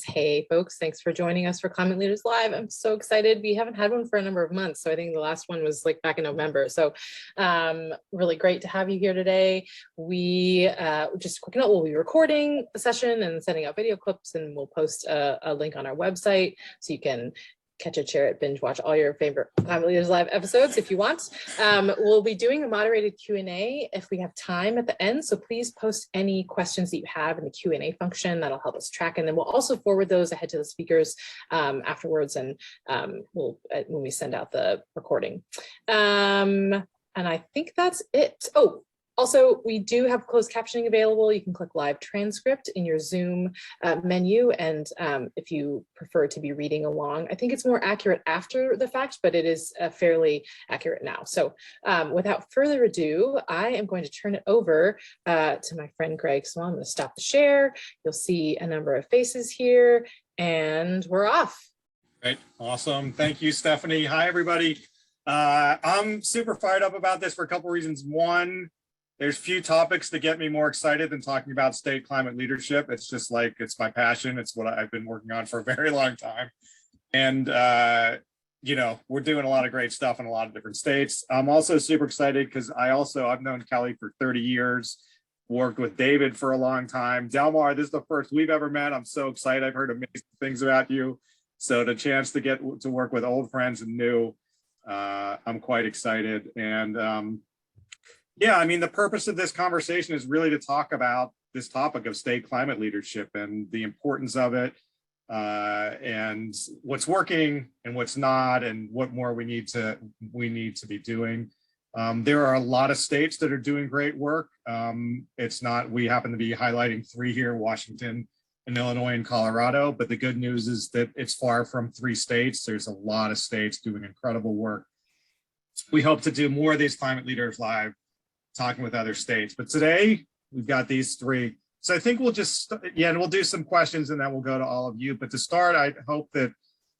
Hey folks, thanks for joining us for Climate Leaders Live. I'm so excited. We haven't had one for a number of months. So I think the last one was like back in November. So really great to have you here today. We just quick note, we'll be recording the session and sending out video clips, and we'll post a link on our website so you can catch a chair at binge watch all your favorite Climate Leaders Live episodes if you want. We'll be doing a moderated Q&A if we have time at the end, so please post any questions that you have in the Q&A function. That'll help us track, and then we'll also forward those ahead to the speakers afterwards, and when we send out the recording. And I think that's it. Oh, also, we do have closed captioning available. You can click live transcript in your Zoom menu. And if you prefer to be reading along, I think it's more accurate after the fact, but it is fairly accurate now. So without further ado, I am going to turn it over to my friend Gregg Small. I'm going to stop the share. You'll see a number of faces here, and we're off. Great. Awesome. Thank you, Stephanie. Hi, everybody. I'm super fired up about this for a couple reasons. One, there's few topics that get me more excited than talking about state climate leadership. It's just like, it's my passion. It's what I've been working on for a very long time. And, you know, we're doing a lot of great stuff in a lot of different states. I'm also super excited because I've known Kelly for 30 years, worked with David for a long time. Delmar, this is the first we've ever met. I'm so excited. I've heard amazing things about you. So the chance to get to work with old friends and new, I'm quite excited. And, yeah, I mean, the purpose of this conversation is really to talk about this topic of state climate leadership and the importance of it, and what's working and what's not, and what more we need to be doing. There are a lot of states that are doing great work. It's not, we happen to be highlighting three here: Washington and Illinois and Colorado. But the good news is that it's far from 3 states. There's a lot of states doing incredible work. We hope to do more of these Climate Leaders Live, talking with other states, but today we've got these 3. So I think we'll just, and we'll do some questions and then we'll go to all of you. But to start, I hope that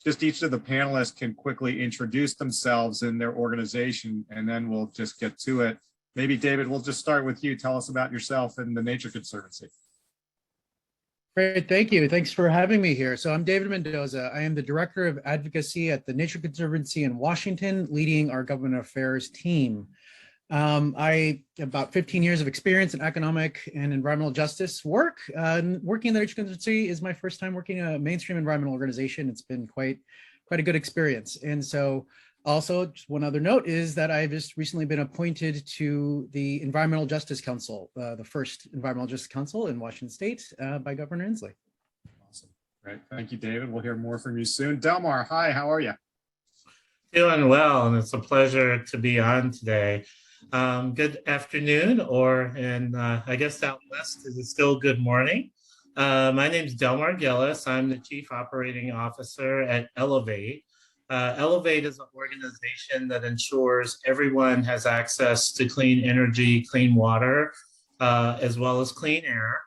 just each of the panelists can quickly introduce themselves and their organization, and then we'll just get to it. Maybe David, we'll just start with you. Tell us about yourself and the Nature Conservancy. Great, thank you. Thanks for having me here. So I'm David Mendoza. I am the Director of Advocacy at the Nature Conservancy in Washington, leading our government affairs team. I have about 15 years of experience in economic and environmental justice work. Working in the Nature Conservancy is my first time working in a mainstream environmental organization. It's been quite a good experience. And so also, just one other note is that I've just recently been appointed to the Environmental Justice Council, the first Environmental Justice Council in Washington State by Governor Inslee. Awesome. Great. Thank you, David. We'll hear more from you soon. Delmar, hi, how are you? Doing well, and it's a pleasure to be on today. Good afternoon, or in I guess out west is it still good morning. My name is Delmar Gillus. I'm the Chief Operating Officer at Elevate. Elevate is an organization that ensures everyone has access to clean energy, clean water, as well as clean air.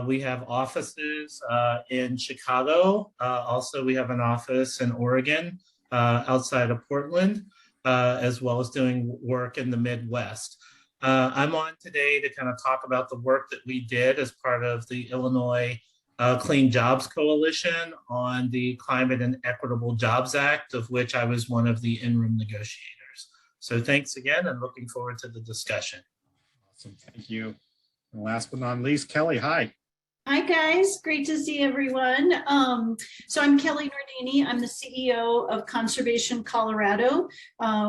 We have offices in Chicago. Also, we have an office in Oregon, outside of Portland, as well as doing work in the Midwest. I'm on today to kind of talk about the work that we did as part of the Illinois Clean Jobs Coalition on the Climate and Equitable Jobs Act, of which I was one of the interim negotiators. So thanks again, and looking forward to the discussion. Awesome, thank you. And last but not least, Kelly, hi. Hi guys, great to see everyone. So I'm Kelly Nordini. I'm the CEO of Conservation Colorado.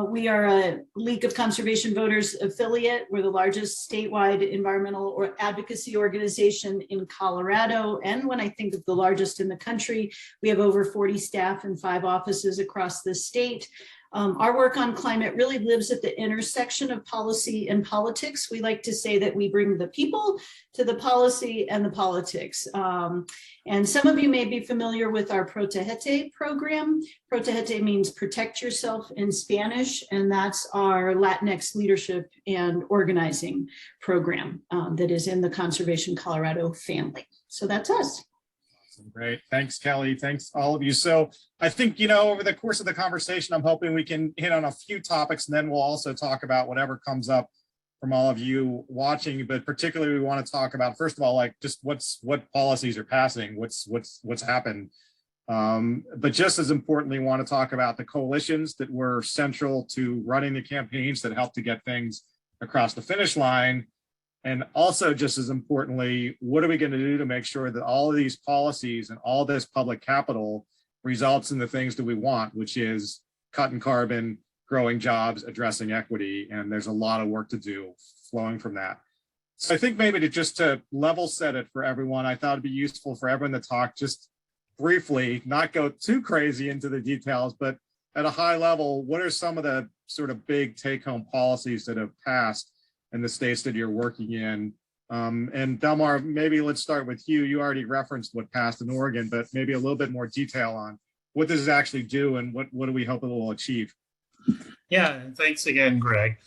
We are a League of Conservation Voters affiliate. We're the largest statewide environmental or advocacy organization in Colorado. And when I think of the largest in the country, we have over 40 staff and 5 offices across the state. Our work on climate really lives at the intersection of policy and politics. We like to say that we bring the people to the policy and the politics. And some of you may be familiar with our Protégete program. Protégete means protect yourself in Spanish, and that's our Latinx leadership and organizing program that is in the Conservation Colorado family. So that's us. Great. Thanks, Kelly. Thanks, all of you. So I think, you know, over the course of the conversation, I'm hoping we can hit on a few topics, and then we'll also talk about whatever comes up from all of you watching, but particularly we want to talk about, first of all, like just what policies are passing, what's happened. But just as importantly, want to talk about the coalitions that were central to running the campaigns that helped to get things across the finish line. And also just as importantly, what are we going to do to make sure that all of these policies and all this public capital results in the things that we want, which is cutting carbon, growing jobs, addressing equity. And there's a lot of work to do flowing from that. So I think maybe to level set it for everyone, I thought it'd be useful for everyone to talk just briefly, not go too crazy into the details, but at a high level, what are some of the sort of big take-home policies that have passed in the states that you're working in? And Delmar, maybe let's start with you. You already referenced what passed in Oregon, but maybe a little bit more detail on what does it actually do and what do we hope it will achieve? Yeah, and thanks again, Greg.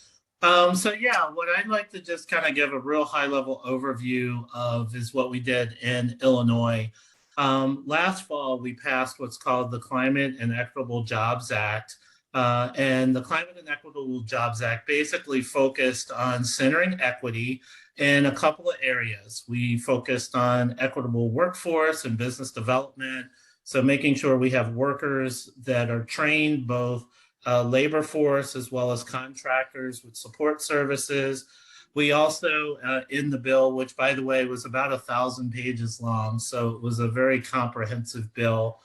So yeah, what I'd like to just kind of give a real high level overview of is what we did in Illinois. Last fall, we passed what's called the Climate and Equitable Jobs Act. And the Climate and Equitable Jobs Act basically focused on centering equity in a couple of areas. We focused on equitable workforce and business development. So making sure we have workers that are trained, both labor force as well as contractors with support services. We also, in the bill, which by the way was about 1,000 pages long, so it was a very comprehensive bill.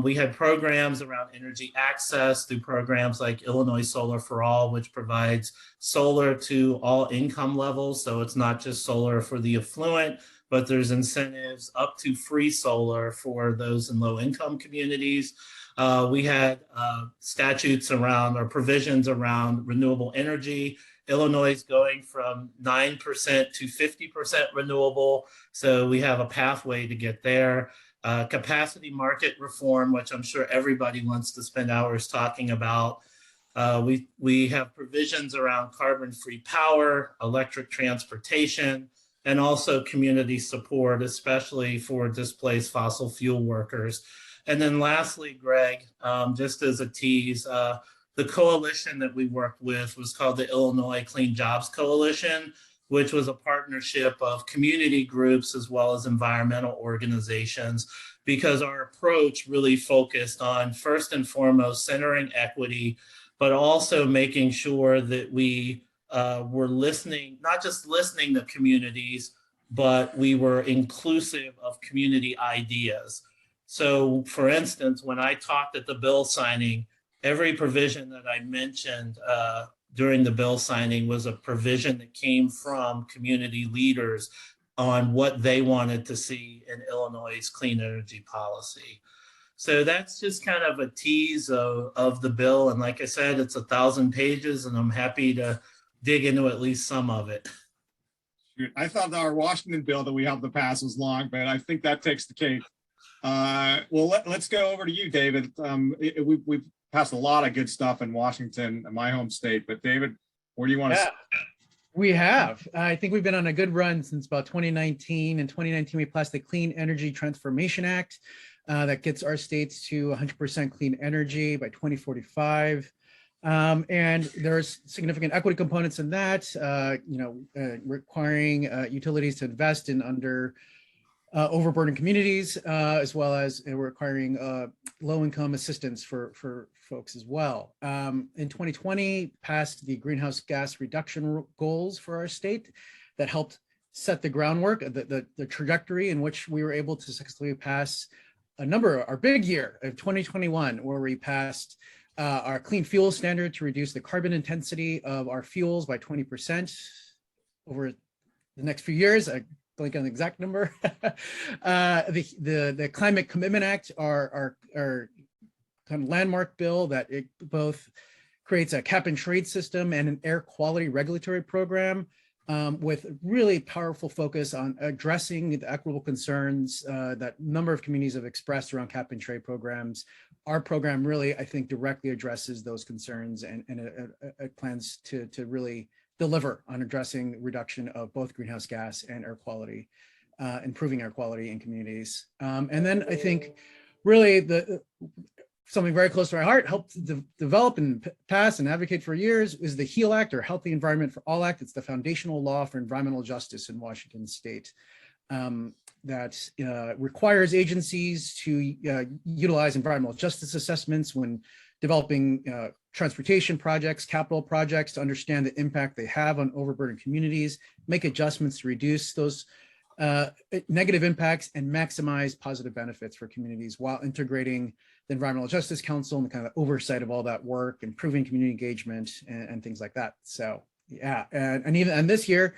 We had programs around energy access through programs like Illinois Solar for All, which provides solar to all income levels. So it's not just solar for the affluent, but there's incentives up to free solar for those in low income communities. We had statutes around or provisions around renewable energy. Illinois is going from 9% to 50% renewable. So we have a pathway to get there. Capacity market reform, which I'm sure everybody wants to spend hours talking about. We have provisions around carbon-free power, electric transportation, and also community support, especially for displaced fossil fuel workers. And then lastly, Greg, just as a tease, the coalition that we worked with was called the Illinois Clean Jobs Coalition, which was a partnership of community groups as well as environmental organizations, because our approach really focused on, first and foremost, centering equity, but also making sure that we were listening, not just listening to communities, but we were inclusive of community ideas. So for instance, when I talked at the bill signing, every provision that I mentioned during the bill signing was a provision that came from community leaders on what they wanted to see in Illinois' clean energy policy. So that's just kind of a tease of the bill. And like I said, it's 1,000 pages and I'm happy to dig into at least some of it. I thought our Washington bill that we have to pass was long, but I think that takes the cake. Well, let's go over to you, David. We've passed a lot of good stuff in Washington, my home state, but David, where do you want to start? We have. I think we've been on a good run since about 2019. In 2019, we passed the Clean Energy Transformation Act that gets our states to 100% clean energy by 2045. And there's significant equity components in that, requiring utilities to invest in overburdened communities, as well as requiring low-income assistance for folks as well. In 2020, passed the greenhouse gas reduction goals for our state that helped set the groundwork, the trajectory in which we were able to successfully pass our big year of 2021, where we passed our clean fuel standard to reduce the carbon intensity of our fuels by 20% over the next few years. I blank on the exact number. The Climate Commitment Act, our kind of landmark bill that it both creates a cap and trade system and an air quality regulatory program with really powerful focus on addressing the equitable concerns that a number of communities have expressed around cap and trade programs. Our program really, I think, directly addresses those concerns and it plans to really deliver on addressing reduction of both greenhouse gas and air quality, improving air quality in communities. And then I think really something very close to my heart, helped to develop and pass and advocate for years, is the HEAL Act, or Healthy Environment for All Act. It's the foundational law for environmental justice in Washington state. That requires agencies to utilize environmental justice assessments when developing transportation projects, capital projects, to understand the impact they have on overburdened communities, make adjustments to reduce those negative impacts, and maximize positive benefits for communities while integrating the Environmental Justice Council and the kind of oversight of all that work, improving community engagement and things like that. So yeah, and this year,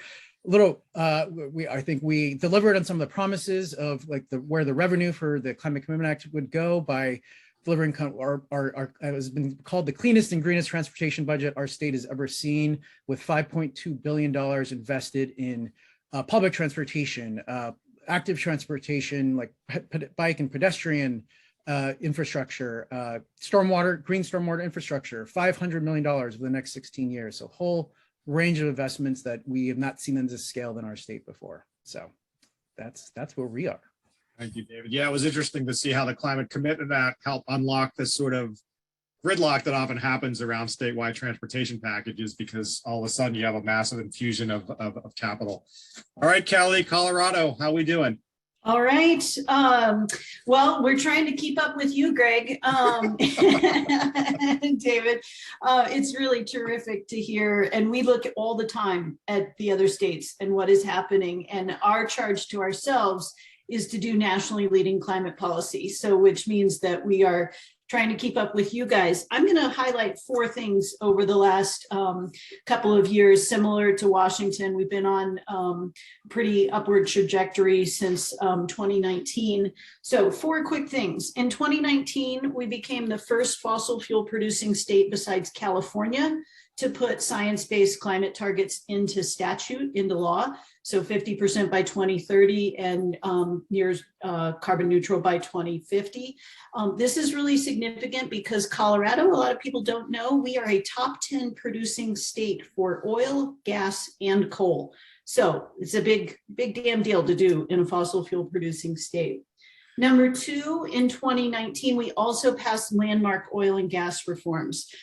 I think we delivered on some of the promises of like where the revenue for the Climate Commitment Act would go by delivering our it has been called the cleanest and greenest transportation budget our state has ever seen, with $5.2 billion invested in public transportation, active transportation, like bike and pedestrian infrastructure, green stormwater infrastructure, $500 million over the next 16 years. So whole range of investments that we have not seen in this scale in our state before. So that's where we are. Thank you, David. Yeah, it was interesting to see how the Climate Commitment Act helped unlock this sort of gridlock that often happens around statewide transportation packages, because all of a sudden you have a massive infusion of capital. All right, Kelly, Colorado, how we doing? All right. Well, we're trying to keep up with you, Greg. David, it's really terrific to hear. And we look all the time at the other states and what is happening. And our charge to ourselves is to do nationally leading climate policy. So which means that we are trying to keep up with you guys. I'm going to highlight 4 things over the last couple of years, similar to Washington. We've been on pretty upward trajectory since 2019. So 4 quick things. In 2019, we became the first fossil fuel producing state besides California to put science-based climate targets into statute, into law. So 50% by 2030 and near carbon neutral by 2050. This is really significant because Colorado, a lot of people don't know, we are a top 10 producing state for oil, gas, and coal. So it's a big damn deal to do in a fossil fuel producing state. Number 2, in 2019, we also passed landmark oil and gas reforms.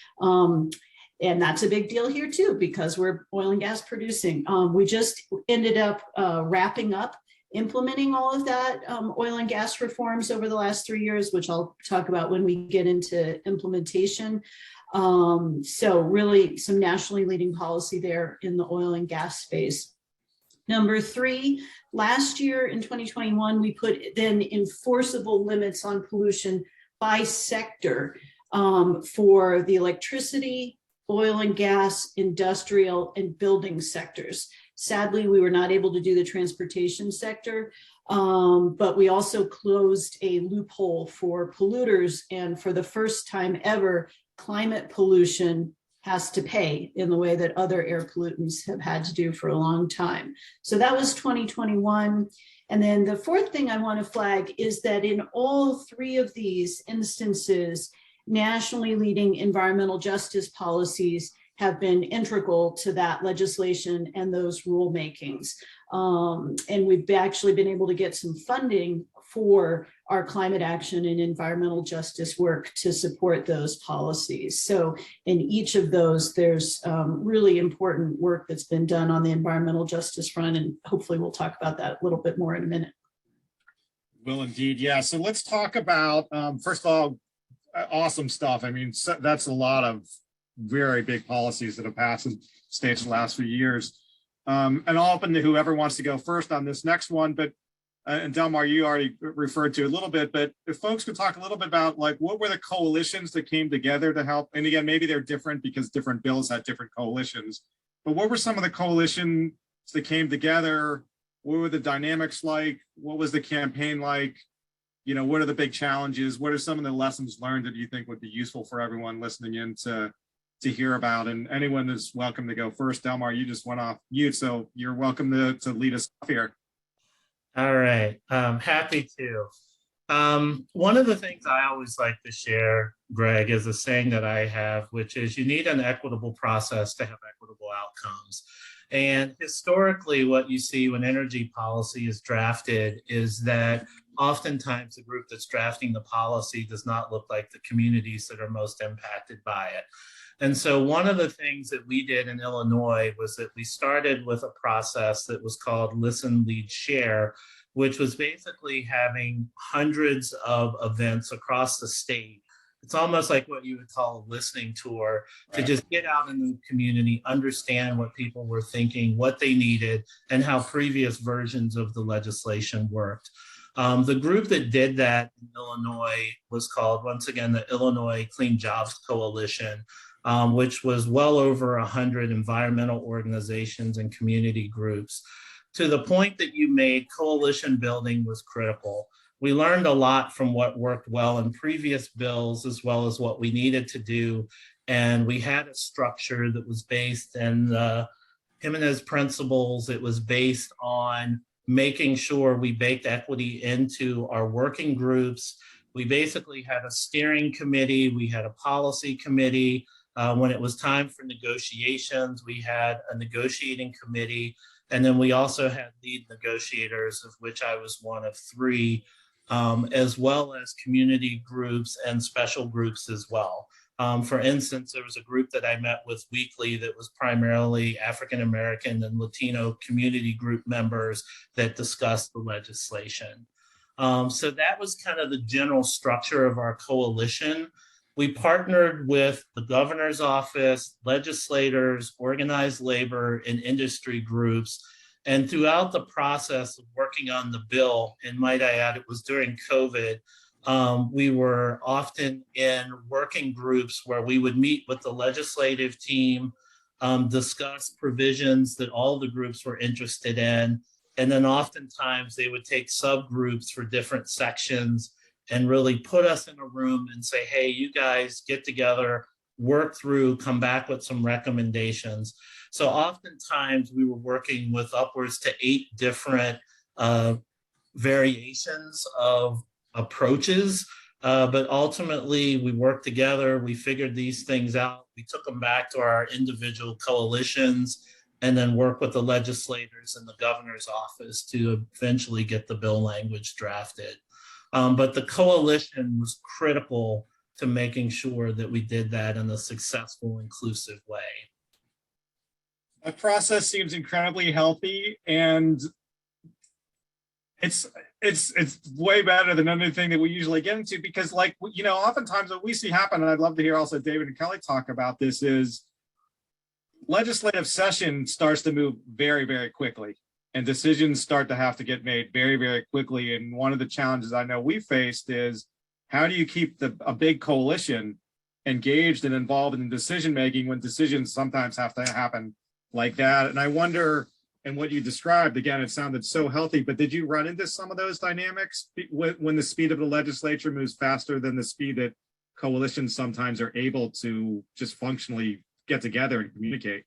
And that's a big deal here too, because we're oil and gas producing. We just ended up wrapping up implementing all of that oil and gas reforms over the last 3 years, which I'll talk about when we get into implementation. So really some nationally leading policy there in the oil and gas space. Number 3, last year in 2021, we put then enforceable limits on pollution by sector for the electricity, oil and gas, industrial, and building sectors. Sadly, we were not able to do the transportation sector, but we also closed a loophole for polluters. And for the first time ever, climate pollution has to pay in the way that other air pollutants have had to do for a long time. So that was 2021. And then the 4th thing I want to flag is that in all 3 of these instances, nationally leading environmental justice policies have been integral to that legislation and those rulemakings. And we've actually been able to get some funding for our climate action and environmental justice work to support those policies. So in each of those, there's really important work that's been done on the environmental justice front, and hopefully we'll talk about that a little bit more in a minute. Will indeed, yeah. So let's talk about, first of all, awesome stuff. I mean, that's a lot of very big policies that have passed in states in the last few years. And I'll open to whoever wants to go first on this next one, but and Delmar, you already referred to it a little bit, but if folks could talk a little bit about like what were the coalitions that came together to help, and again, maybe they're different because different bills had different coalitions, but what were some of the coalitions that came together? What were the dynamics like? What was the campaign like? You know, what are the big challenges? What are some of the lessons learned that you think would be useful for everyone listening in to hear about? And anyone is welcome to go first. Delmar, you just went off mute, so you're welcome to lead us off here. All right, happy to. One of the things I always like to share, Greg, is a saying that I have, which is you need an equitable process to have equitable outcomes. And historically, what you see when energy policy is drafted is that oftentimes the group that's drafting the policy does not look like the communities that are most impacted by it. And so one of the things that we did in Illinois was that we started with a process that was called Listen, Lead, Share, which was basically having hundreds of events across the state. It's almost like what you would call a listening tour, to just get out in the community, understand what people were thinking, what they needed, and how previous versions of the legislation worked. The group that did that in Illinois was called, once again, the Illinois Clean Jobs Coalition, which was well over 100 environmental organizations and community groups. To the point that you made, coalition building was critical. We learned a lot from what worked well in previous bills, as well as what we needed to do. And we had a structure that was based in the Jimenez principles. It was based on making sure we baked equity into our working groups. We basically had a steering committee. We had a policy committee. When it was time for negotiations, we had a negotiating committee. And then we also had lead negotiators, of which I was one of 3, as well as community groups and special groups as well. For instance, there was a group that I met with weekly that was primarily African-American and Latino community group members that discussed the legislation. So that was kind of the general structure of our coalition. We partnered with the governor's office, legislators, organized labor, and industry groups. And throughout the process of working on the bill, and might I add, it was during COVID, we were often in working groups where we would meet with the legislative team, discuss provisions that all the groups were interested in. And then oftentimes they would take subgroups for different sections and really put us in a room and say, hey, you guys get together, work through, come back with some recommendations. So oftentimes we were working with upwards to 8 different variations of approaches, but ultimately we worked together, we figured these things out, we took them back to our individual coalitions, and then work with the legislators and the governor's office to eventually get the bill language drafted. But the coalition was critical to making sure that we did that in a successful, inclusive way. That process seems incredibly healthy, and it's way better than anything that we usually get into, because, like, you know, oftentimes what we see happen, and I'd love to hear also David and Kelly talk about this, is legislative session starts to move very, very quickly, and decisions start to have to get made very, very quickly. And one of the challenges I know we faced is, how do you keep a big coalition engaged and involved in decision making when decisions sometimes have to happen like that? And I wonder, and what you described, again, it sounded so healthy, but did you run into some of those dynamics when the speed of the legislature moves faster than the speed that coalitions sometimes are able to just functionally get together and communicate?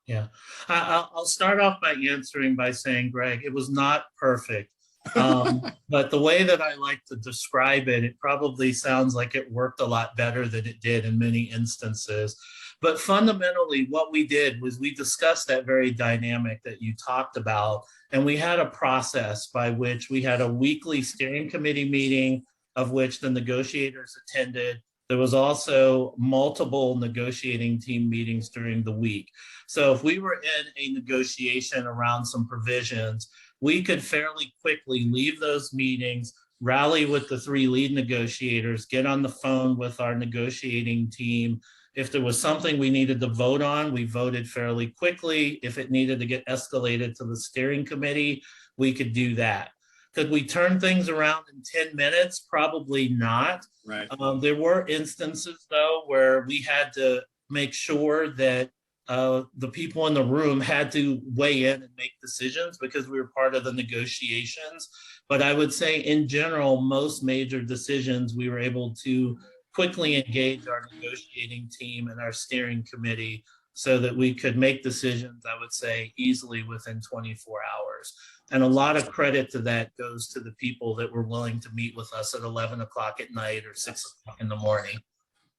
Yeah, I'll start off by answering by saying, Greg, it was not perfect. But the way that I like to describe it, it probably sounds like it worked a lot better than it did in many instances. But fundamentally, what we did was we discussed that very dynamic that you talked about, and we had a process by which we had a weekly steering committee meeting, of which the negotiators attended. There was also multiple negotiating team meetings during the week. So if we were in a negotiation around some provisions, we could fairly quickly leave those meetings, rally with the 3 lead negotiators, get on the phone with our negotiating team. If there was something we needed to vote on, we voted fairly quickly. If it needed to get escalated to the steering committee, we could do that. Could we turn things around in 10 minutes? Probably not. Right. There were instances, though, where we had to make sure that the people in the room had to weigh in and make decisions because we were part of the negotiations. But I would say in general, most major decisions, we were able to quickly engage our negotiating team and our steering committee so that we could make decisions, I would say, easily within 24 hours. And a lot of credit to that goes to the people that were willing to meet with us at 11 o'clock at night or 6 o'clock in the morning.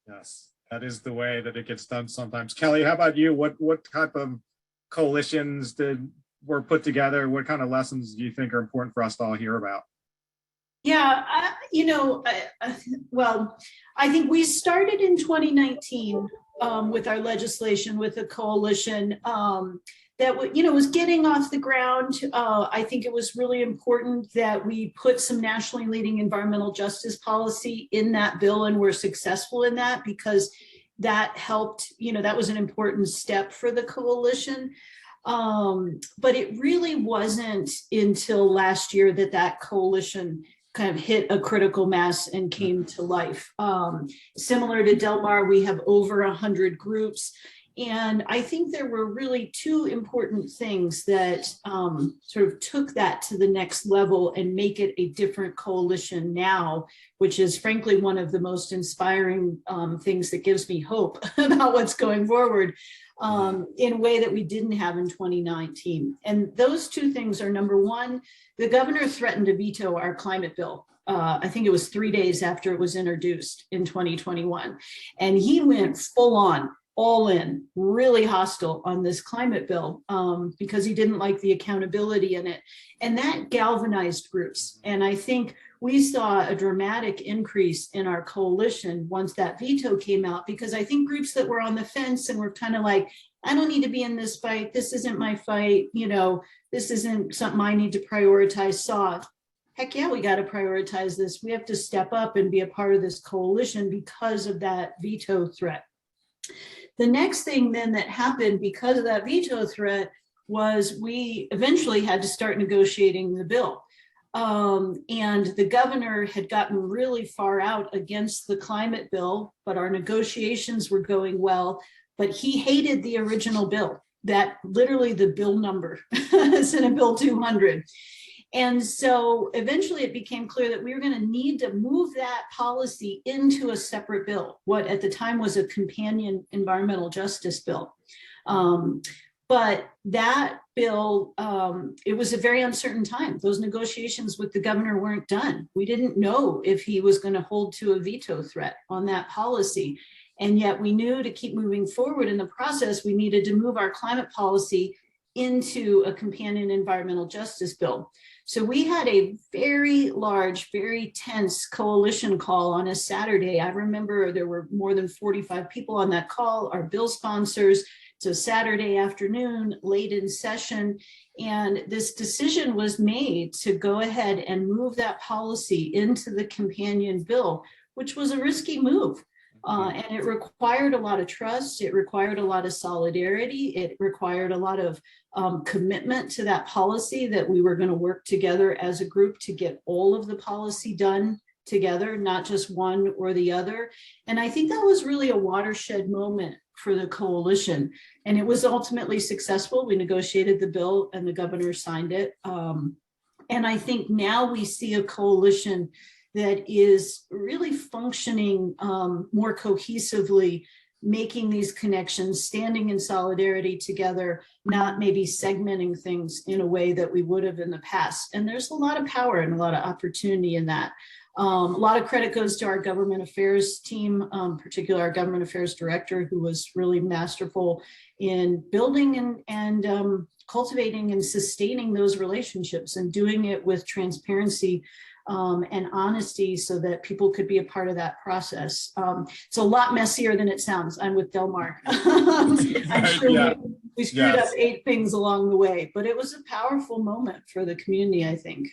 Yes, that is the way that it gets done sometimes. Kelly, how about you? What type of coalitions were put together? What kind of lessons do you think are important for us to all hear about? Yeah, well, I think we started in 2019 with our legislation with a coalition that was getting off the ground. I think it was really important that we put some nationally leading environmental justice policy in that bill, and we're successful in that because that helped. That was an important step for the coalition. But it really wasn't until last year that coalition kind of hit a critical mass and came to life. Similar to Delmar, we have over 100 groups. And I think there were really two important things that sort of took that to the next level and make it a different coalition now, which is frankly one of the most inspiring things that gives me hope about what's going forward in a way that we didn't have in 2019. And those two things are, number one, the governor threatened to veto our climate bill. I think it was 3 days after it was introduced in 2021. And he went full on, all in, really hostile on this climate bill because he didn't like the accountability in it. And that galvanized groups. And I think we saw a dramatic increase in our coalition once that veto came out, because I think groups that were on the fence and were kind of like, I don't need to be in this fight. This isn't my fight. This isn't something I need to prioritize. Saw, heck yeah, we got to prioritize this. We have to step up and be a part of this coalition because of that veto threat. The next thing then that happened because of that veto threat was we eventually had to start negotiating the bill. And the governor had gotten really far out against the climate bill, but our negotiations were going well. But he hated the original bill, that literally the bill number, Senate Bill 200. And so eventually it became clear that we were going to need to move that policy into a separate bill, what at the time was a companion environmental justice bill. But that bill, it was a very uncertain time. Those negotiations with the governor weren't done. We didn't know if he was going to hold to a veto threat on that policy. And yet we knew to keep moving forward in the process, we needed to move our climate policy into a companion environmental justice bill. So we had a very large, very tense coalition call on a Saturday. I remember there were more than 45 people on that call, our bill sponsors. So Saturday afternoon, late in session, and this decision was made to go ahead and move that policy into the companion bill, which was a risky move. And it required a lot of trust. It required a lot of solidarity. It required a lot of commitment to that policy that we were going to work together as a group to get all of the policy done together, not just one or the other. And I think that was really a watershed moment for the coalition. And it was ultimately successful. We negotiated the bill and the governor signed it. And I think now we see a coalition that is really functioning more cohesively, making these connections, standing in solidarity together, not maybe segmenting things in a way that we would have in the past. And there's a lot of power and a lot of opportunity in that. A lot of credit goes to our government affairs team, particularly our government affairs director, who was really masterful in building and cultivating and sustaining those relationships and doing it with transparency and honesty so that people could be a part of that process. It's a lot messier than it sounds. I'm with Delmar. I'm sure we screwed up 8 things along the way, but it was a powerful moment for the community, I think.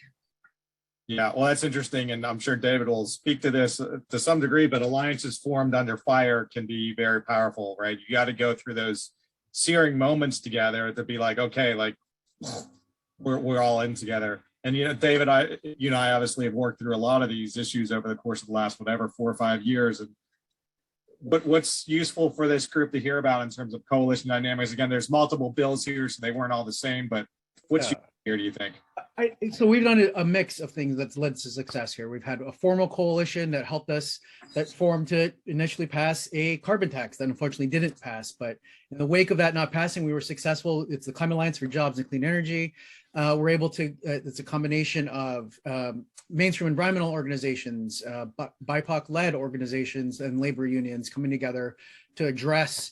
Yeah, well, that's interesting. And I'm sure David will speak to this to some degree, but alliances formed under fire can be very powerful, right? You got to go through those searing moments together to be like, okay, like we're all in together. And, David, I obviously have worked through a lot of these issues over the course of the last, 4 or 5 years. But what's useful for this group to hear about in terms of coalition dynamics? Again, there's multiple bills here, so they weren't all the same, but what's here, do you think? So we've done a mix of things that's led to success here. We've had a formal coalition that helped us, that formed to initially pass a carbon tax that unfortunately didn't pass. But in the wake of that not passing, we were successful. It's the Climate Alliance for Jobs and Clean Energy. We're able to, it's a combination of mainstream environmental organizations, BIPOC-led organizations and labor unions coming together to address,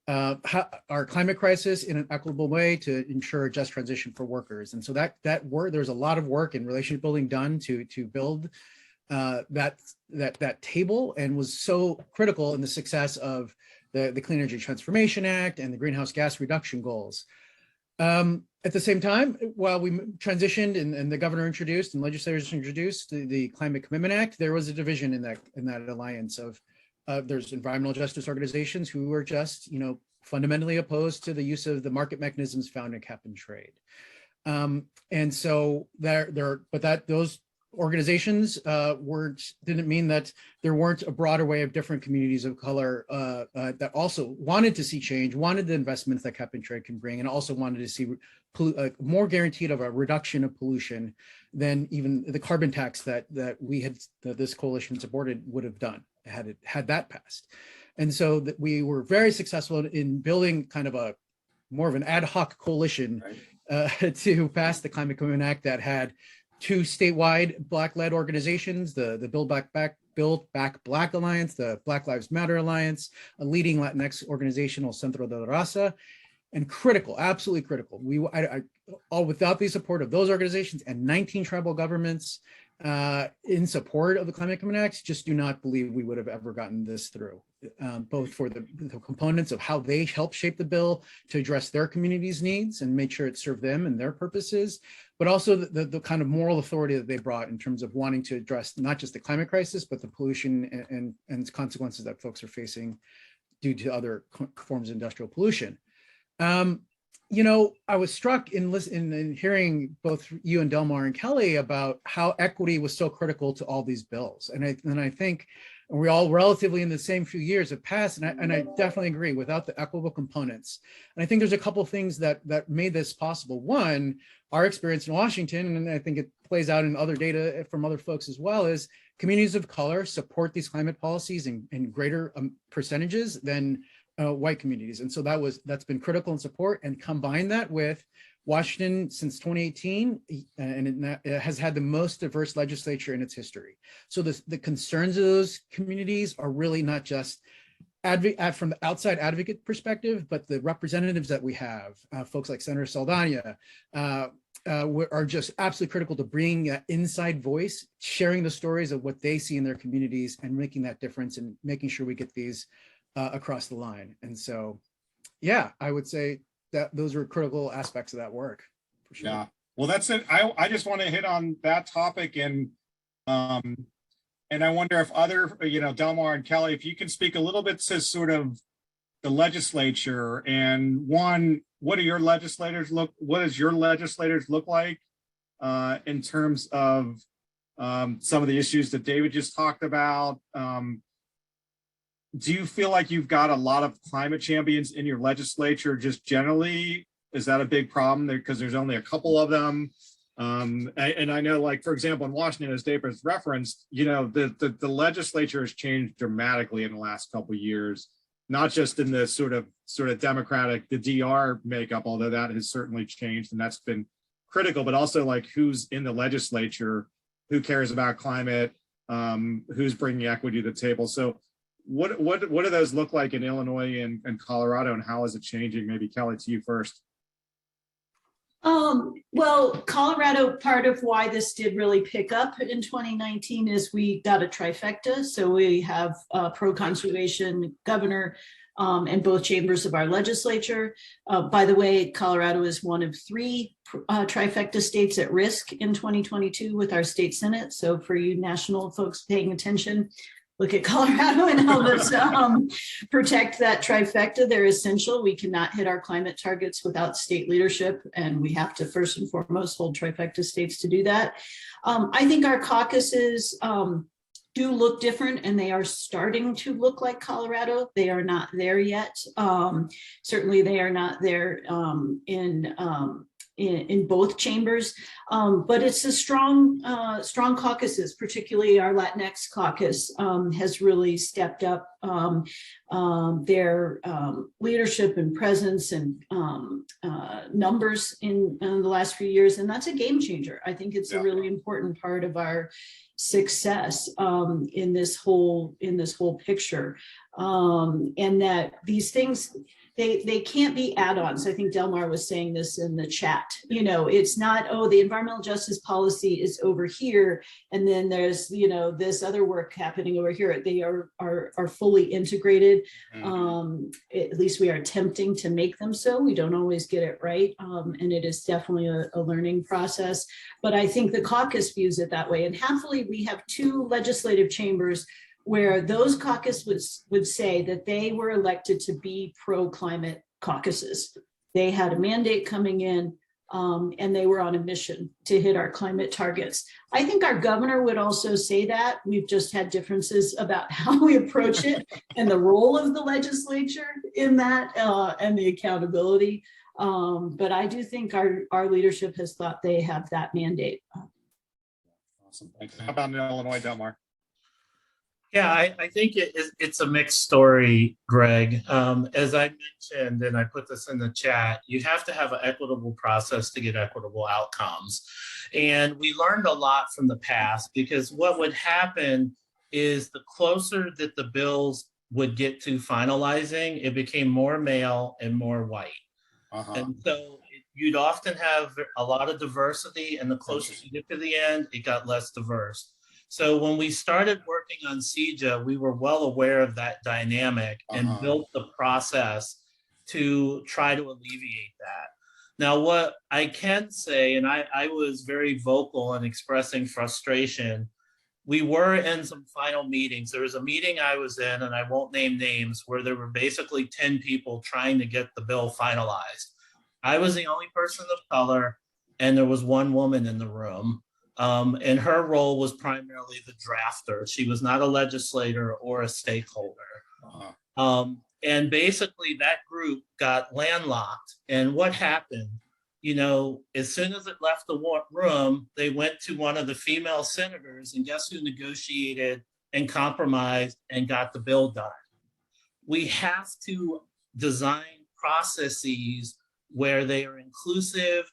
our climate crisis in an equitable way to ensure a just transition for workers. And so that work, there's a lot of work and relationship building done to build that table, and was so critical in the success of the Clean Energy Transformation Act and the greenhouse gas reduction goals. At the same time, while we transitioned and the governor introduced and legislators introduced the Climate Commitment Act, there was a division in that alliance of there's environmental justice organizations who were just, fundamentally opposed to the use of the market mechanisms found in cap and trade. And so those organizations didn't mean that there weren't a broader way of different communities of color that also wanted to see change, wanted the investments that cap and trade can bring, and also wanted to see more guaranteed of a reduction of pollution than even the carbon tax that this coalition supported would have done had that passed. And so that we were very successful in building kind of more of an ad hoc coalition to pass the Climate Commitment Act that had two statewide Black-led organizations, the Build Back Black Alliance, the Black Lives Matter Alliance, a leading Latinx organization, El Centro de la Raza, and critical, absolutely critical. All without the support of those organizations and 19 tribal governments in support of the Climate Commitment Act, just do not believe we would have ever gotten this through, both for the components of how they help shape the bill to address their community's needs and make sure it served them and their purposes, but also the kind of moral authority that they brought in terms of wanting to address not just the climate crisis, but the pollution and consequences that folks are facing due to other forms of industrial pollution. I was struck in hearing both you and Delmar and Kelly about how equity was so critical to all these bills. And I think we all relatively in the same few years have passed, and I definitely agree, without the equitable components. And I think there's a couple of things that made this possible. One, our experience in Washington, and I think it plays out in other data from other folks as well, is communities of color support these climate policies in greater percentages than white communities. And so that's been critical in support, and combine that with Washington since 2018, and it has had the most diverse legislature in its history. So the concerns of those communities are really not just from the outside advocate perspective, but the representatives that we have, folks like Senator Saldana, are just absolutely critical to bringing that inside voice, sharing the stories of what they see in their communities and making that difference and making sure we get these across the line. And so, yeah, I would say that those are critical aspects of that work, for sure. Yeah, well, that's it. I just want to hit on that topic, and I wonder if other, Delmar and Kelly, if you can speak a little bit to sort of the legislature, and one, what does your legislators look like in terms of some of the issues that David just talked about? Do you feel like you've got a lot of climate champions in your legislature just generally? Is that a big problem there? Because there's only a couple of them. And I know, like, for example, in Washington, as David has referenced, the legislature has changed dramatically in the last couple of years, not just in the sort of Democratic, the DR makeup, although that has certainly changed and that's been critical, but also like who's in the legislature, who cares about climate, who's bringing equity to the table. So what do those look like in Illinois and Colorado, and how is it changing? Maybe Kelly, to you first. Well, Colorado, part of why this did really pick up in 2019 is we got a trifecta. So we have a pro-conservation governor in both chambers of our legislature. By the way, Colorado is one of 3 trifecta states at risk in 2022 with our state Senate. So for you national folks paying attention, look at Colorado and help us protect that trifecta. They're essential. We cannot hit our climate targets without state leadership, and we have to first and foremost hold trifecta states to do that. I think our caucuses do look different, and they are starting to look like Colorado. They are not there yet. Certainly they are not there in both chambers, but it's a strong caucuses, particularly our Latinx caucus has really stepped up their leadership and presence and numbers in the last few years, and that's a game changer. I think it's a really important part of our success in this whole picture, and that these things, they can't be add-ons. I think Delmar was saying this in the chat. You know, it's not, oh, the environmental justice policy is over here, and then there's, you know, this other work happening over here. They are fully integrated. At least we are attempting to make them so. We don't always get it right, and it is definitely a learning process. But I think the caucus views it that way. And happily, we have two legislative chambers where those caucus would say that they were elected to be pro-climate caucuses. They had a mandate coming in, and they were on a mission to hit our climate targets. I think our governor would also say that. We've just had differences about how we approach it and the role of the legislature in that, and the accountability. But I do think our leadership has thought they have that mandate. Awesome. Thanks. How about in Illinois, Delmar? Yeah, I think it's a mixed story, Greg. As I mentioned, and I put this in the chat, you have to have an equitable process to get equitable outcomes. And we learned a lot from the past, because what would happen is the closer that the bills would get to finalizing, it became more male and more white. And so you'd often have a lot of diversity, and the closer you get to the end, it got less diverse. So when we started working on CEJA, we were well aware of that dynamic and built the process to try to alleviate that. Now, what I can say, and I was very vocal in expressing frustration, we were in some final meetings. There was a meeting I was in, and I won't name names, where there were basically 10 people trying to get the bill finalized. I was the only person of color, and there was one woman in the room. And her role was primarily the drafter. She was not a legislator or a stakeholder. And basically that group got landlocked. And what happened? You know, as soon as it left the room, they went to one of the female senators, and guess who negotiated and compromised and got the bill done? We have to design processes where they are inclusive,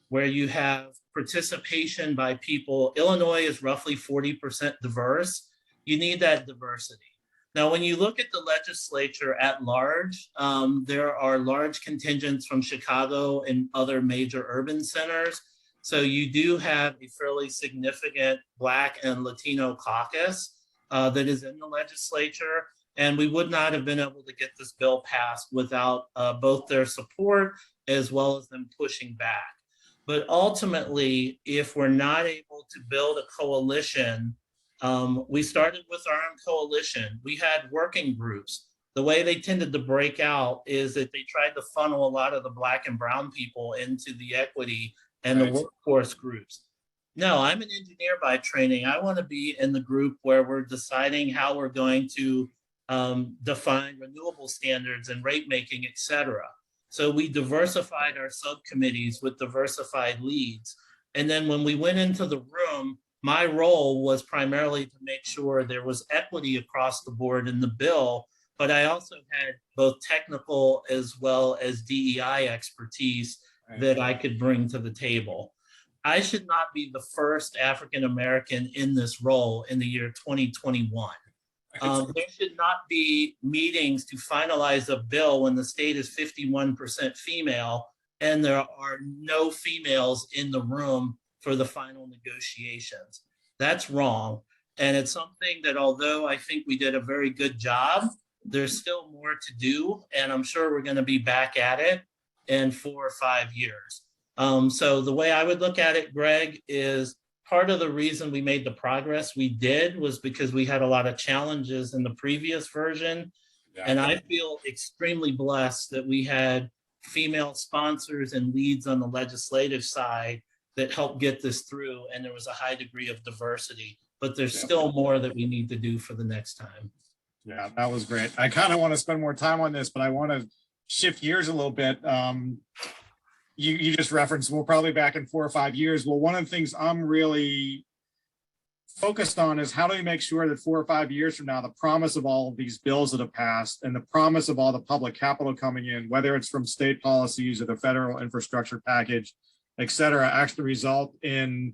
where you have participation by people. Illinois is roughly 40% diverse. You need that diversity. Now, when you look at the legislature at large, there are large contingents from Chicago and other major urban centers. So you do have a fairly significant Black and Latino caucus that is in the legislature. And we would not have been able to get this bill passed without both their support as well as them pushing back. But ultimately, if we're not able to build a coalition, we started with our own coalition. We had working groups. The way they tended to break out is that they tried to funnel a lot of the Black and brown people into the equity and the workforce groups. No, I'm an engineer by training. I want to be in the group where we're deciding how we're going to define renewable standards and rate making, et cetera. So we diversified our subcommittees with diversified leads. And then when we went into the room, my role was primarily to make sure there was equity across the board in the bill, but I also had both technical as well as DEI expertise that I could bring to the table. I should not be the first African-American in this role in the year 2021. There should not be meetings to finalize a bill when the state is 51% female and there are no females in the room for the final negotiations. That's wrong. And it's something that, although I think we did a very good job, there's still more to do. And I'm sure we're going to be back at it in 4 or 5 years. So the way I would look at it, Greg, is part of the reason we made the progress we did was because we had a lot of challenges in the previous version. And I feel extremely blessed that we had female sponsors and leads on the legislative side that helped get this through. And there was a high degree of diversity, but there's still more that we need to do for the next time. Yeah, that was great. I kind of want to spend more time on this, but I want to shift gears a little bit. You just referenced we're probably back in 4 or 5 years. Well, one of the things I'm really focused on is how do we make sure that 4 or 5 years from now, the promise of all of these bills that have passed and the promise of all the public capital coming in, whether it's from state policies or the federal infrastructure package, et cetera, actually result in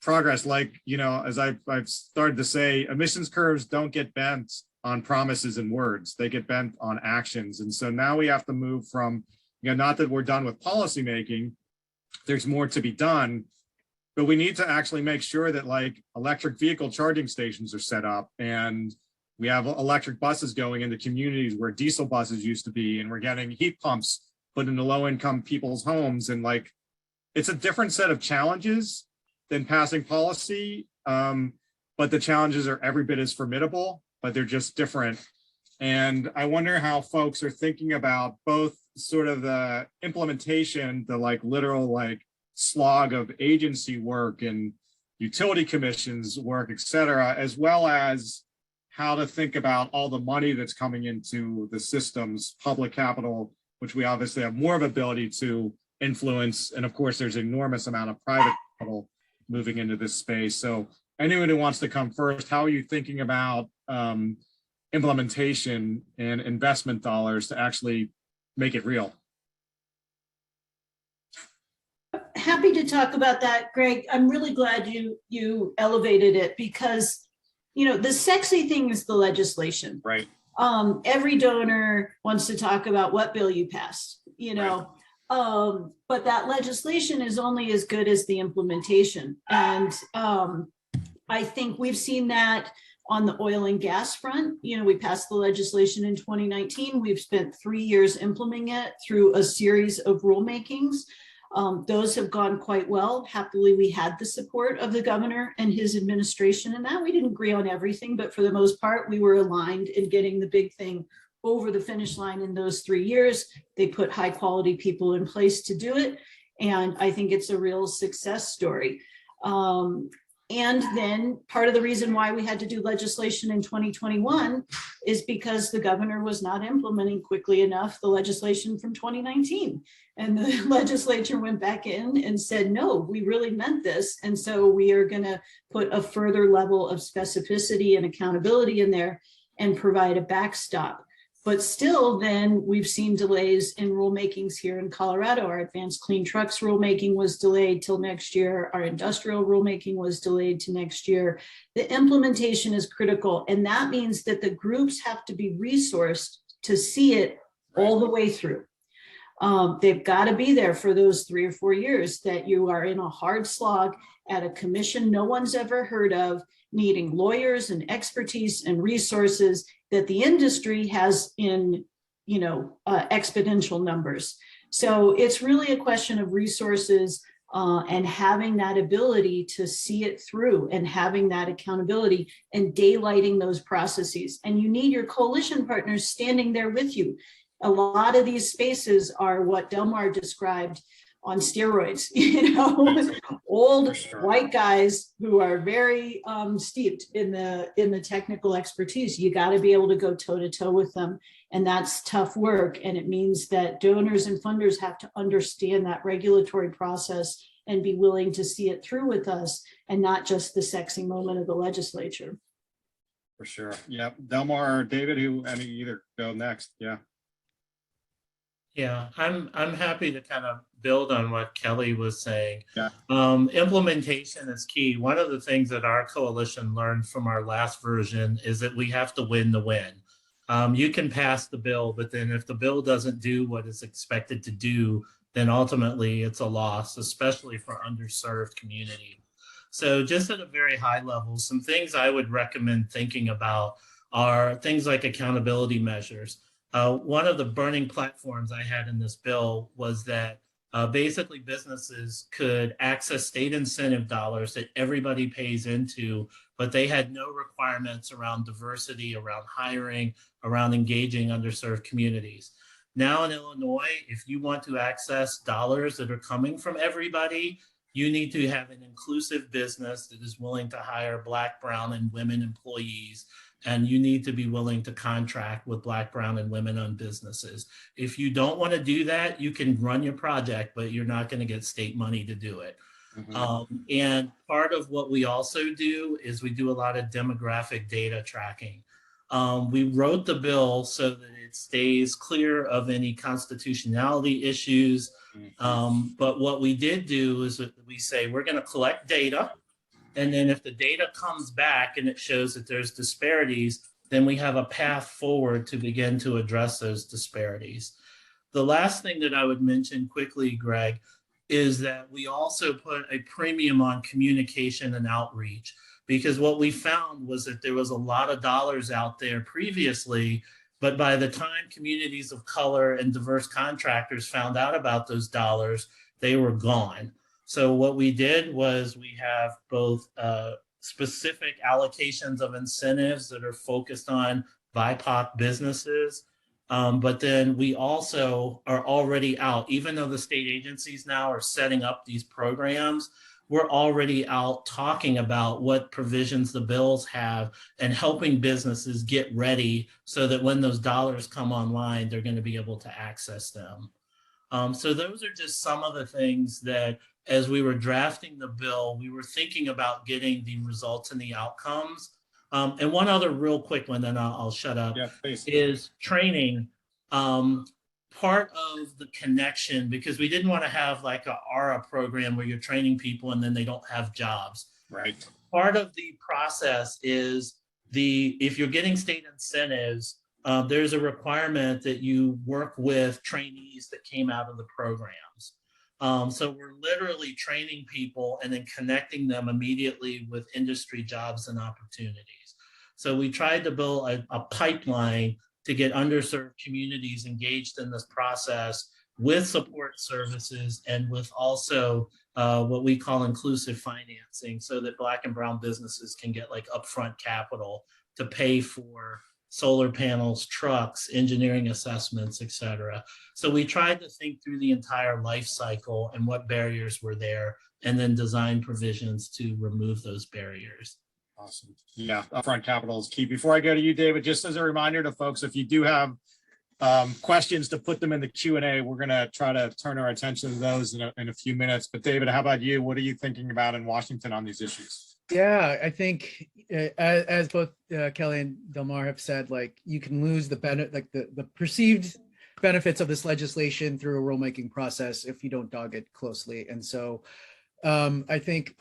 progress. Like, you know, as I've started to say, emissions curves don't get bent on promises and words. They get bent on actions. And so now we have to move from, not that we're done with policymaking, there's more to be done, but we need to actually make sure that like electric vehicle charging stations are set up, and we have electric buses going into communities where diesel buses used to be, and we're getting heat pumps put into low-income people's homes. And like, it's a different set of challenges than passing policy, but the challenges are every bit as formidable, but they're just different. And I wonder how folks are thinking about both sort of the implementation, the like literal like slog of agency work and utility commissions work, et cetera, as well as how to think about all the money that's coming into the systems, public capital, which we obviously have more of ability to influence. And of course, there's an enormous amount of private capital moving into this space. So anyone who wants to come first, how are you thinking about implementation and investment dollars to actually make it real? Happy to talk about that, Greg. I'm really glad you elevated it, because the sexy thing is the legislation. Right. Every donor wants to talk about what bill you passed, Right. But that legislation is only as good as the implementation. And I think we've seen that on the oil and gas front. We passed the legislation in 2019. We've spent 3 years implementing it through a series of rulemakings. Those have gone quite well. Happily, we had the support of the governor and his administration in that. We didn't agree on everything, but for the most part, we were aligned in getting the big thing over the finish line in those 3 years. They put high quality people in place to do it. And I think it's a real success story. And then part of the reason why we had to do legislation in 2021 is because the governor was not implementing quickly enough the legislation from 2019. And the legislature went back in and said, no, we really meant this. And so we are going to put a further level of specificity and accountability in there and provide a backstop. But still, then we've seen delays in rulemakings here in Colorado. Our advanced clean trucks rulemaking was delayed till next year. Our industrial rulemaking was delayed to next year. The implementation is critical. And that means that the groups have to be resourced to see it all the way through. They've got to be there for those 3 or 4 years that you are in a hard slog at a commission no one's ever heard of, needing lawyers and expertise and resources that the industry has in, exponential numbers. So it's really a question of resources and having that ability to see it through and having that accountability and daylighting those processes. And you need your coalition partners standing there with you. A lot of these spaces are what Delmar described on steroids, old white guys who are very steeped in the technical expertise. You got to be able to go toe to toe with them. And that's tough work. And it means that donors and funders have to understand that regulatory process and be willing to see it through with us and not just the sexy moment of the legislature. For sure. Yeah. Delmar or David, either go next. Yeah. Yeah, I'm happy to kind of build on what Kelly was saying. Yeah. Implementation is key. One of the things that our coalition learned from our last version is that we have to win the win. You can pass the bill, but then if the bill doesn't do what it's expected to do, then ultimately it's a loss, especially for underserved communities. So just at a very high level, some things I would recommend thinking about are things like accountability measures. One of the burning platforms I had in this bill was that basically businesses could access state incentive dollars that everybody pays into, but they had no requirements around diversity, around hiring, around engaging underserved communities. Now in Illinois, if you want to access dollars that are coming from everybody, you need to have an inclusive business that is willing to hire Black, brown, and women employees. And you need to be willing to contract with Black, brown, and women-owned businesses. If you don't want to do that, you can run your project, but you're not going to get state money to do it. Mm-hmm. And part of what we also do is we do a lot of demographic data tracking. We wrote the bill so that it stays clear of any constitutionality issues. Mm-hmm. But what we did do is we say we're going to collect data. And then if the data comes back and it shows that there's disparities, then we have a path forward to begin to address those disparities. The last thing that I would mention quickly, Greg, is that we also put a premium on communication and outreach, because what we found was that there was a lot of dollars out there previously, but by the time communities of color and diverse contractors found out about those dollars, they were gone. So what we did was we have both specific allocations of incentives that are focused on BIPOC businesses, but then we also are already out, even though the state agencies now are setting up these programs, we're already out talking about what provisions the bills have and helping businesses get ready so that when those dollars come online, they're going to be able to access them. So those are just some of the things that, as we were drafting the bill, we were thinking about getting the results and the outcomes. And one other real quick one, then I'll shut up, is training. Part of the connection, because we didn't want to have like a ARA program where you're training people and then they don't have jobs. Right. Part of the process is if you're getting state incentives, there's a requirement that you work with trainees that came out of the programs. So we're literally training people and then connecting them immediately with industry jobs and opportunities. So we tried to build a pipeline to get underserved communities engaged in this process with support services and with also what we call inclusive financing, so that Black and brown businesses can get like upfront capital to pay for solar panels, trucks, engineering assessments, et cetera. So we tried to think through the entire life cycle and what barriers were there, and then design provisions to remove those barriers. Awesome. Yeah, upfront capital is key. Before I go to you, David, just as a reminder to folks, if you do have questions, to put them in the Q&A. We're going to try to turn our attention to those in a few minutes. But David, how about you? What are you thinking about in Washington on these issues? Yeah, I think as both Kelly and Delmar have said, like, you can lose the benefit, like the perceived benefits of this legislation through a rulemaking process if you don't dog it closely. And so I think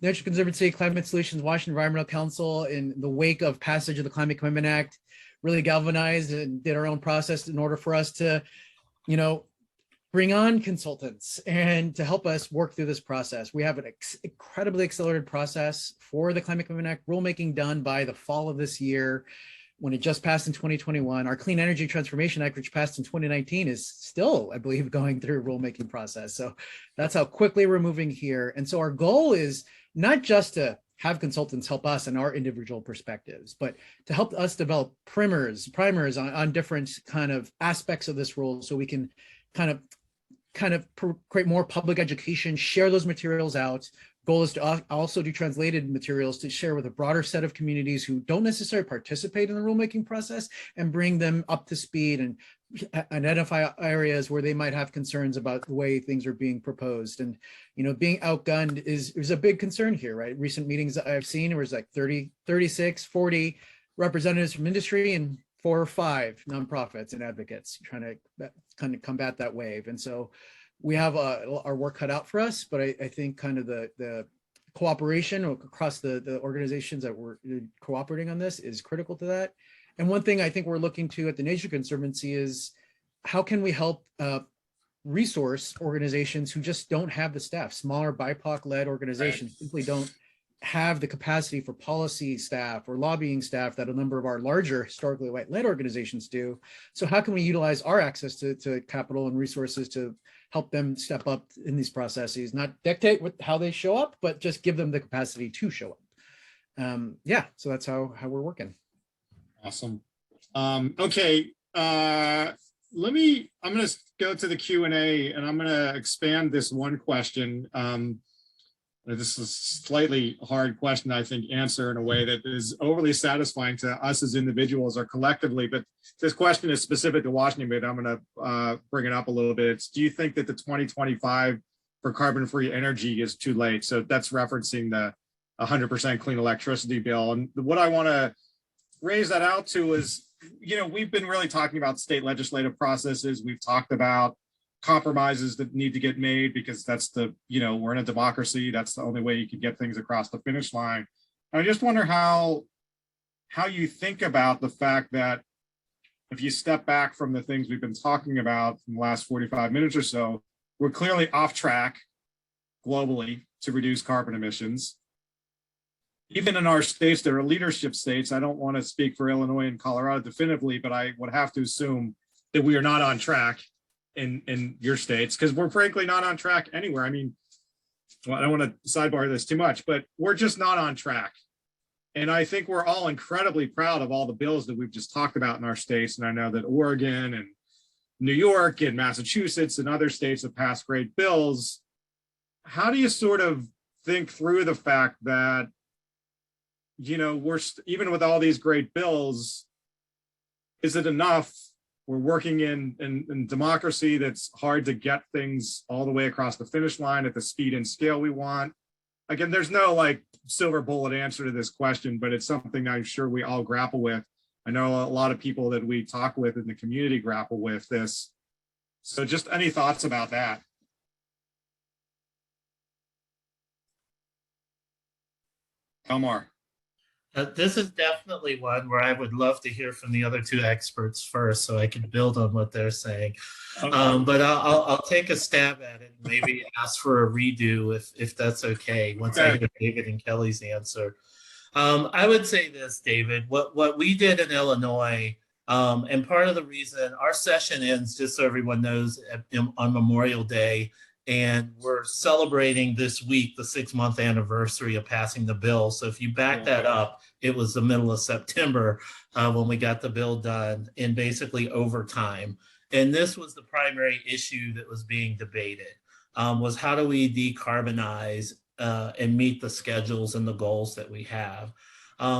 Nature Conservancy, Climate Solutions, Washington Environmental Council, in the wake of passage of the Climate Commitment Act, really galvanized and did our own process in order for us to, bring on consultants and to help us work through this process. We have an incredibly accelerated process for the Climate Commitment Act rulemaking done by the fall of this year, when it just passed in 2021. Our Clean Energy Transformation Act, which passed in 2019, is still, I believe, going through a rulemaking process. So that's how quickly we're moving here. And so our goal is not just to have consultants help us in our individual perspectives, but to help us develop primers on different kind of aspects of this rule, so we can kind of create more public education, share those materials out. Goal is to also do translated materials to share with a broader set of communities who don't necessarily participate in the rulemaking process, and bring them up to speed and identify areas where they might have concerns about the way things are being proposed. And, being outgunned is a big concern here, right? Recent meetings that I've seen, where it's like 30, 36, 40 representatives from industry and 4 or 5 nonprofits and advocates trying to kind of combat that wave. And so we have our work cut out for us, but I think kind of the cooperation across the organizations that were cooperating on this is critical to that. And one thing I think we're looking to at the Nature Conservancy is, how can we help resource organizations who just don't have the staff? Smaller BIPOC-led organizations simply don't have the capacity for policy staff or lobbying staff that a number of our larger historically white-led organizations do. So how can we utilize our access to capital and resources to help them step up in these processes, not dictate how they show up, but just give them the capacity to show up? So that's how we're working. Awesome. Okay. I'm going to go to the Q&A, and I'm going to expand this one question. This is a slightly hard question, I think, answer in a way that is overly satisfying to us as individuals or collectively. But this question is specific to Washington, but I'm going to bring it up a little bit. It's, do you think that the 2025 for carbon-free energy is too late? So that's referencing the 100% clean electricity bill. And what I want to raise that out to is, we've been really talking about state legislative processes. We've talked about compromises that need to get made, because that's we're in a democracy. That's the only way you can get things across the finish line. I just wonder how how you think about the fact that if you step back from the things we've been talking about in the last 45 minutes or so, we're clearly off track globally to reduce carbon emissions. Even in our states that are leadership states, I don't want to speak for Illinois and Colorado definitively, but I would have to assume that we are not on track in your states, because we're frankly not on track anywhere. I mean, well, I don't want to sidebar this too much, but we're just not on track. And I think we're all incredibly proud of all the bills that we've just talked about in our states. And I know that Oregon and New York and Massachusetts and other states have passed great bills. How do you sort of think through the fact that, you know, we're even with all these great bills, is it enough? We're working in democracy that's hard to get things all the way across the finish line at the speed and scale we want. Again, there's no like silver bullet answer to this question, but it's something I'm sure we all grapple with. I know a lot of people that we talk with in the community grapple with this. So just any thoughts about that? Delmar. This is definitely one where I would love to hear from the other two experts first, so I can build on what they're saying. Okay. But I'll take a stab at it and maybe ask for a redo if that's okay, once I hear David and Kelly's answer. I would say this, David, what we did in Illinois, and part of the reason our session ends, just so everyone knows, on Memorial Day, and we're celebrating this week the 6-month anniversary of passing the bill. So if you back that up, it was the middle of September when we got the bill done in basically overtime. And this was the primary issue that was being debated, was how do we decarbonize and meet the schedules and the goals that we have.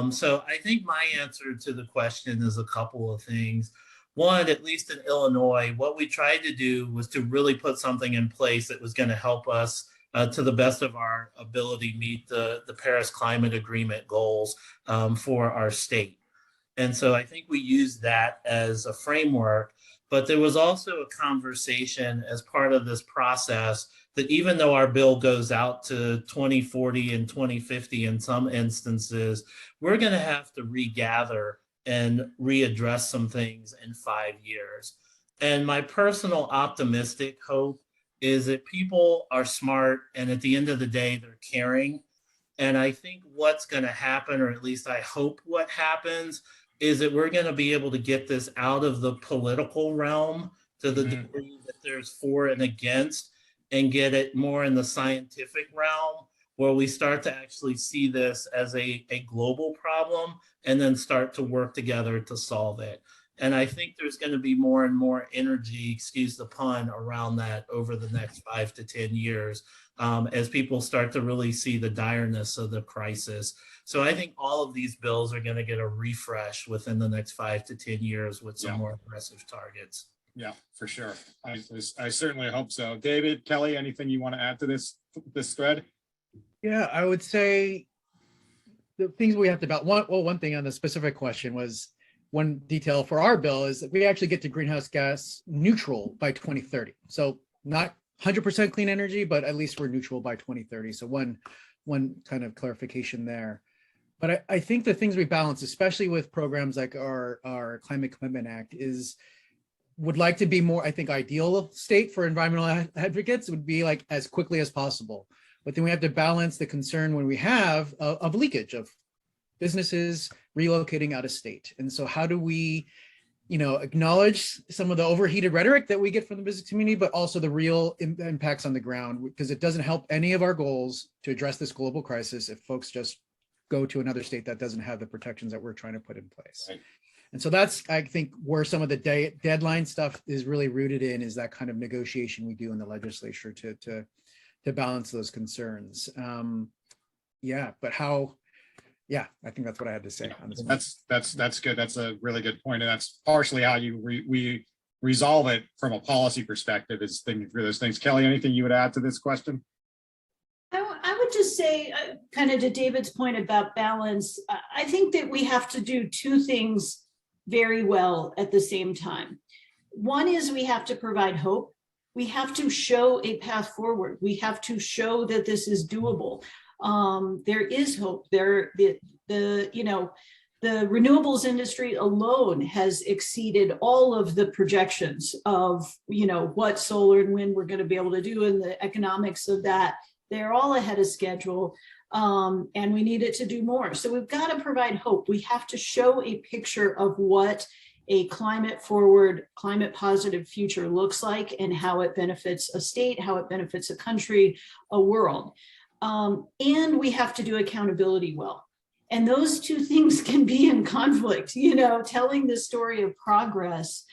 So I think my answer to the question is a couple of things. One, at least in Illinois, what we tried to do was to really put something in place that was going to help us to the best of our ability meet the Paris Climate Agreement goals for our state. And so I think we used that as a framework, but there was also a conversation as part of this process that even though our bill goes out to 2040 and 2050 in some instances, we're going to have to regather and readdress some things in 5 years. And my personal optimistic hope is that people are smart, and at the end of the day, they're caring. And I think what's going to happen, or at least I hope what happens, is that we're going to be able to get this out of the political realm to the degree that there's for and against, and get it more in the scientific realm, where we start to actually see this as a global problem and then start to work together to solve it. And I think there's going to be more and more energy, excuse the pun, around that over the next 5 to 10 years as people start to really see the direness of the crisis. So I think all of these bills are going to get a refresh within the next 5 to 10 years with some more aggressive targets. Yeah, for sure. I certainly hope so. David, Kelly, anything you want to add to this thread? Yeah, I would say the things we have to about one thing on the specific question was, one detail for our bill is that we actually get to greenhouse gas neutral by 2030. So not 100% clean energy, but at least we're neutral by 2030. So one kind of clarification there. But I think the things we balance, especially with programs like our Climate Commitment Act, would like to be more, I think, ideal state for environmental advocates would be like as quickly as possible. But then we have to balance the concern when we have of leakage of businesses relocating out of state. And so how do we, acknowledge some of the overheated rhetoric that we get from the business community, but also the real impacts on the ground, because it doesn't help any of our goals to address this global crisis if folks just go to another state that doesn't have the protections that we're trying to put in place. Right. And so that's, I think, where some of the deadline stuff is really rooted in, is that kind of negotiation we do in the legislature to balance those concerns. I think that's what I had to say. That's good. That's a really good point. And that's partially how we resolve it from a policy perspective, is thinking through those things. Kelly, anything you would add to this question? I would just say, kind of to David's point about balance, I think that we have to do two things very well at the same time. One is we have to provide hope. We have to show a path forward. We have to show that this is doable. There is hope. the renewables industry alone has exceeded all of the projections of, what solar and wind we're going to be able to do and the economics of that. They're all ahead of schedule, and we need it to do more. So we've got to provide hope. We have to show a picture of what a climate forward, climate positive future looks like and how it benefits a state, how it benefits a country, a world. And we have to do accountability well. And those two things can be in conflict. Telling the story of progress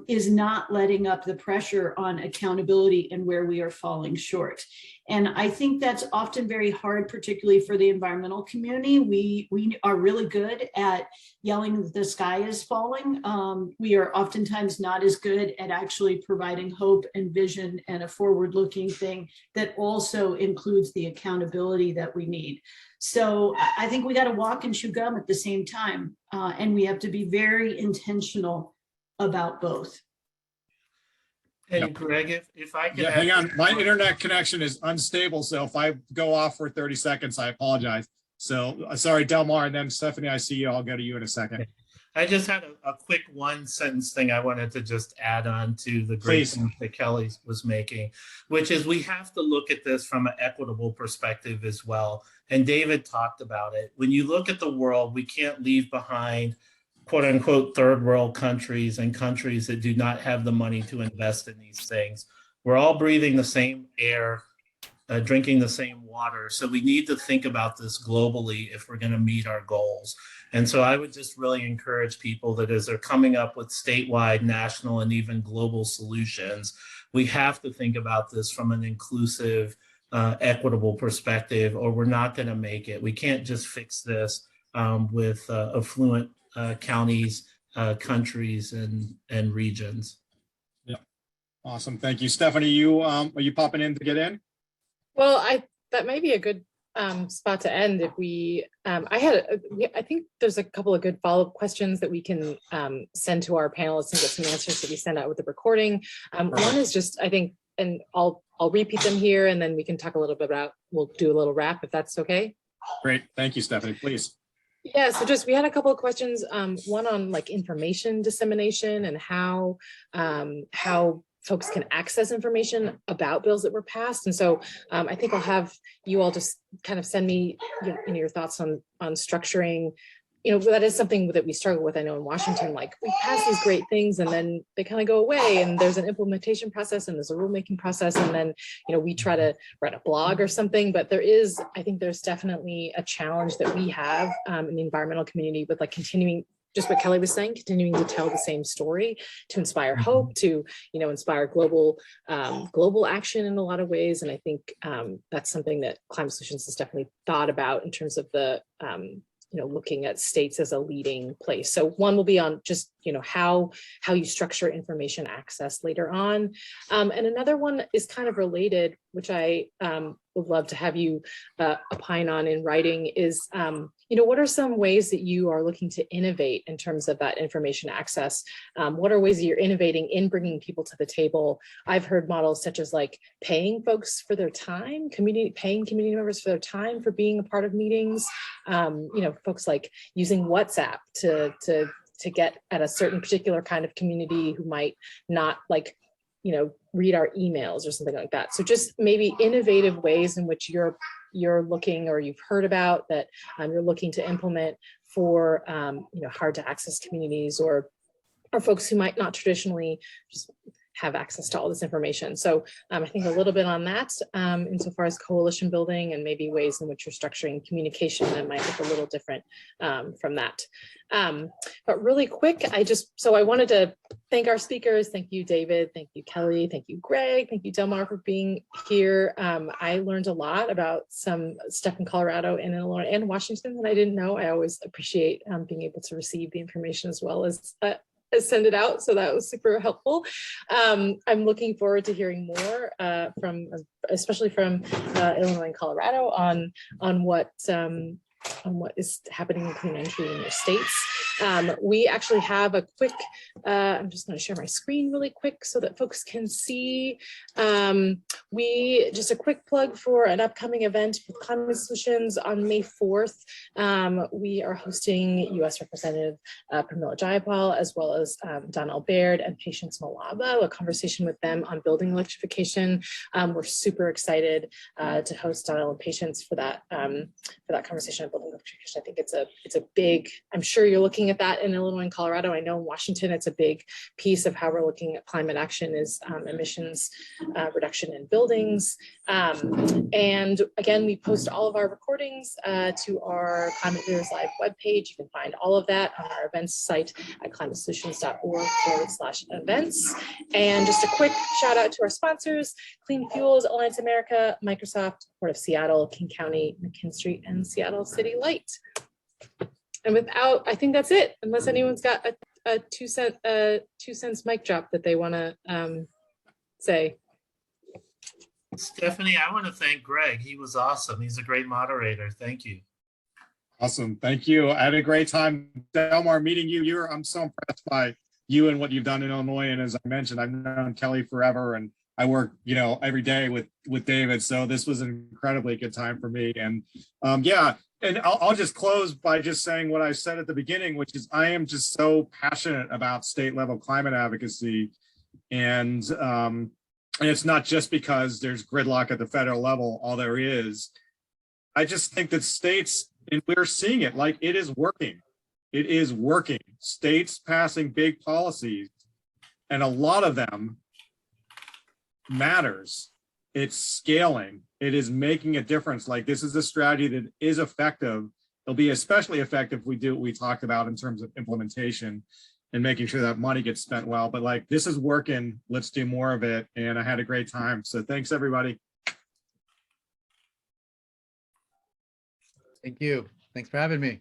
is not letting up the pressure on accountability and where we are falling short. And I think that's often very hard, particularly for the environmental community. We are really good at yelling that the sky is falling. We are oftentimes not as good at actually providing hope and vision and a forward-looking thing that also includes the accountability that we need. So I think we got to walk and chew gum at the same time. And we have to be very intentional about both. And Greg, if I could. Yeah, hang on. My internet connection is unstable. So if I go off for 30 seconds, I apologize. So sorry, Delmar, and then Stephanie, I see you. I'll go to you in a second. I just had a quick one sentence thing I wanted to just add on to the great point that Kelly was making, which is we have to look at this from an equitable perspective as well. And David talked about it. When you look at the world, we can't leave behind quote unquote third world countries and countries that do not have the money to invest in these things. We're all breathing the same air, drinking the same water. So we need to think about this globally if we're going to meet our goals. And so I would just really encourage people that as they're coming up with statewide, national, and even global solutions, we have to think about this from an inclusive, equitable perspective, or we're not going to make it. We can't just fix this with affluent counties, countries, and regions. Yeah, awesome. Thank you, Stephanie. Are you popping in to get in? Well, that might be a good spot to end. If I think there's a couple of good follow-up questions that we can send to our panelists and get some answers that we send out with the recording. One is just, I think, and I'll repeat them here, and then we can talk a little bit about. We'll do a little wrap if that's okay. Great, thank you, Stephanie. Please. Yeah, so we had a couple of questions. One on like information dissemination and how folks can access information about bills that were passed. And so I think I'll have you all just kind of send me your thoughts on structuring. That is something that we struggle with. I know in Washington, like we pass these great things and then they kind of go away, and there's an implementation process and there's a rulemaking process. And then, we try to write a blog or something, but I think there's definitely a challenge that we have in the environmental community with like continuing, just what Kelly was saying, continuing to tell the same story, to inspire hope, to, inspire global action in a lot of ways. And I think that's something that Climate Solutions has definitely thought about in terms of the, looking at states as a leading place. So one will be on just, how you structure information access later on. And another one is kind of related, which I would love to have you opine on in writing is, what are some ways that you are looking to innovate in terms of that information access? What are ways that you're innovating in bringing people to the table? I've heard models such as like paying folks for their time, paying community members for their time for being a part of meetings. Folks like using WhatsApp to get at a certain particular kind of community who might not read our emails or something like that. So just maybe innovative ways in which you're looking, or you've heard about that you're looking to implement for hard to access communities or folks who might not traditionally just have access to all this information. So I think a little bit on that insofar as coalition building and maybe ways in which you're structuring communication that might look a little different from that. But really quick, I wanted to thank our speakers. Thank you, David. Thank you, Kelly. Thank you, Greg. Thank you, Delmar, for being here. I learned a lot about some stuff in Colorado and in Illinois and Washington that I didn't know. I always appreciate being able to receive the information as well as send it out. So that was super helpful. I'm looking forward to hearing more especially from Illinois and Colorado on what on what is happening in clean energy in your states. We actually have a quick, I'm just going to share my screen really quick so that folks can see. Just a quick plug for an upcoming event with Climate Solutions on May 4th. We are hosting U.S. Representative Pramila Jayapal, as well as Donald Baird and Patience Malaba, a conversation with them on building electrification. We're super excited to host Donald and Patience for that conversation on building electrification. I think it's a big, I'm sure you're looking at that in Illinois and Colorado. I know in Washington, it's a big piece of how we're looking at climate action is emissions reduction in buildings. And again, we post all of our recordings to our Climate Leaders Live webpage. You can find all of that on our events site at climatesolutions.org/events. And just a quick shout out to our sponsors: Clean Fuels, Alliance America, Microsoft, Port of Seattle, King County, McKinstry, and Seattle City Light. And I think that's it, unless anyone's got a 2 cents mic drop that they want to say. Stephanie, I want to thank Greg. He was awesome. He's a great moderator. Thank you. Awesome. Thank you. I had a great time, Delmar, meeting you. I'm so impressed by you and what you've done in Illinois. And as I mentioned, I've known Kelly forever, and I work, every day with David. So this was an incredibly good time for me. And yeah, and I'll just close by just saying what I said at the beginning, which is I am just so passionate about state level climate advocacy. And it's not just because there's gridlock at the federal level, all there is. I just think that states, and we're seeing it, like it is working. It is working. States passing big policies, and a lot of them matters. It's scaling. It is making a difference. Like this is a strategy that is effective. It'll be especially effective if we do what we talked about in terms of implementation and making sure that money gets spent well. But like this is working. Let's do more of it. And I had a great time. So thanks, everybody. Thank you. Thanks for having me.